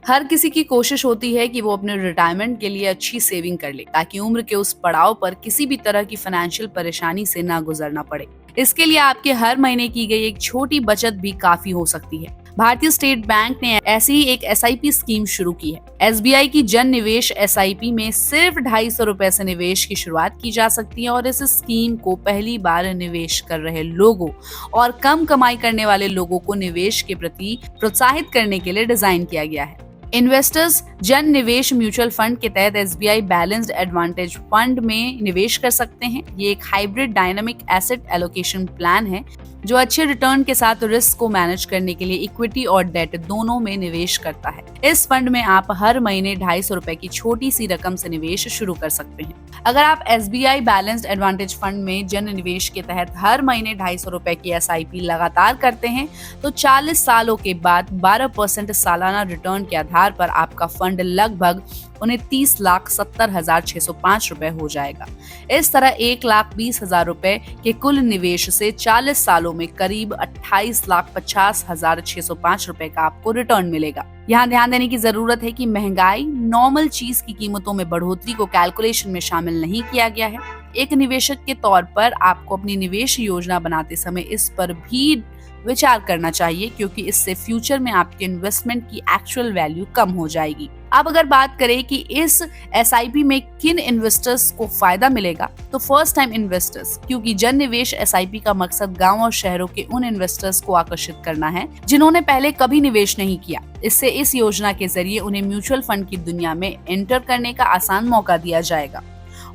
हर किसी की कोशिश होती है कि वो अपने रिटायरमेंट के लिए अच्छी सेविंग कर ले ताकि उम्र के उस पड़ाव पर किसी भी तरह की फाइनेंशियल परेशानी से ना गुजरना पड़े। इसके लिए आपके हर महीने की गई एक छोटी बचत भी काफी हो सकती है। भारतीय स्टेट बैंक ने ऐसी ही एक एसआईपी स्कीम शुरू की है। एसबीआई की जन निवेश एसआईपी में सिर्फ 250 रुपए से निवेश की शुरुआत की जा सकती है और इस स्कीम को पहली बार निवेश कर रहे लोगों और कम कमाई करने वाले लोगों को निवेश के प्रति प्रोत्साहित करने के लिए डिजाइन किया गया है। इन्वेस्टर्स जन निवेश म्यूचुअल फंड के तहत एसबीआई बैलेंस्ड एडवांटेज फंड में निवेश कर सकते हैं। ये एक hybrid dynamic asset allocation plan है जो अच्छे रिटर्न के साथ रिस्क को मैनेज करने के लिए इक्विटी और डेट दोनों में निवेश करता है। इस फंड में आप हर महीने 250 रुपए की छोटी सी रकम से निवेश शुरू कर सकते हैं। अगर आप एसबीआई बैलेंस्ड एडवांटेज फंड में जन निवेश के तहत हर महीने 250 रुपए की एसआईपी लगातार करते हैं तो 40 सालों के बाद 12% सालाना रिटर्न के आधार पर आपका फंड लगभग 29,70,605 रुपए हो जाएगा। इस तरह 1,20,000 रुपए के कुल निवेश से 40 सालों में करीब 28,50,605 रुपए का आपको रिटर्न मिलेगा। यहाँ ध्यान देने की जरूरत है कि महंगाई नॉर्मल चीज की कीमतों में बढ़ोतरी को कैलकुलेशन में शामिल नहीं किया गया है। एक निवेशक के तौर पर आपको अपनी निवेश योजना बनाते समय इस पर भी विचार करना चाहिए क्योंकि इससे फ्यूचर में आपके इन्वेस्टमेंट की एक्चुअल वैल्यू कम हो जाएगी। अब अगर बात करें कि इस एसआईपी में किन इन्वेस्टर्स को फायदा मिलेगा तो फर्स्ट टाइम इन्वेस्टर्स, क्योंकि जन निवेश एसआईपी का मकसद गांव और शहरों के उन इन्वेस्टर्स को आकर्षित करना है जिन्होंने पहले कभी निवेश नहीं किया। इससे इस योजना के जरिए उन्हें म्यूचुअल फंड की दुनिया में एंटर करने का आसान मौका दिया जाएगा।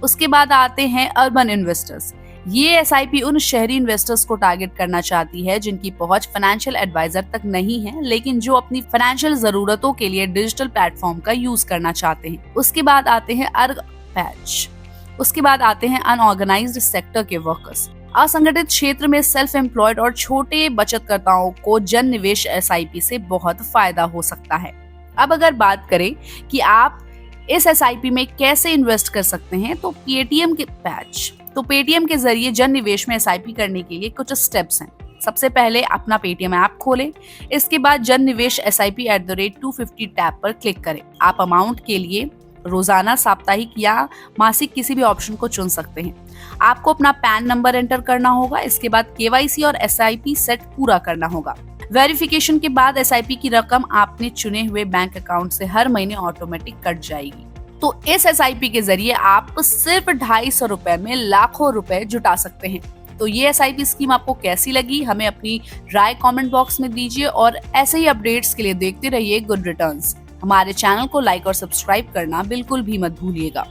उसके बाद आते हैं अर्बन इन्वेस्टर्स। ये एसआईपी उन शहरी इन्वेस्टर्स को टारगेट करना चाहती है जिनकी पहुंच फाइनेंशियल एडवाइजर तक नहीं है लेकिन जो अपनी फाइनेंशियल जरूरतों के लिए डिजिटल प्लेटफॉर्म का यूज करना चाहते हैं। उसके बाद आते हैं अनऑर्गेनाइज्ड सेक्टर के वर्कर्स। असंगठित क्षेत्र में सेल्फ एम्प्लॉयड और छोटे बचतकर्ताओं को जन निवेश एसआईपी से बहुत फायदा हो सकता है। अब अगर बात करें कि आप इस एसआईपी में कैसे इन्वेस्ट कर सकते हैं तो पेटीएम के जरिए जन निवेश में एसआईपी करने के लिए कुछ स्टेप्स हैं। सबसे पहले अपना पेटीएम ऐप खोलें। इसके बाद जन निवेश SIP@250 टैब पर क्लिक करें। आप अमाउंट के लिए रोजाना, साप्ताहिक या मासिक किसी भी ऑप्शन को चुन सकते हैं। आपको अपना पैन नंबर एंटर करना होगा। इसके बाद केवाईसी और एसआईपी सेट पूरा करना होगा। वेरिफिकेशन के बाद एसआईपी की रकम आपने चुने हुए बैंक अकाउंट से हर महीने ऑटोमेटिक कट जाएगी। तो इस एसआईपी के जरिए आप सिर्फ 250 रुपए में लाखों रुपए जुटा सकते हैं। तो ये एसआईपी स्कीम आपको कैसी लगी, हमें अपनी राय कमेंट बॉक्स में दीजिए और ऐसे ही अपडेट्स के लिए देखते रहिए गुड रिटर्न्स। हमारे चैनल को लाइक और सब्सक्राइब करना बिल्कुल भी मत भूलिएगा।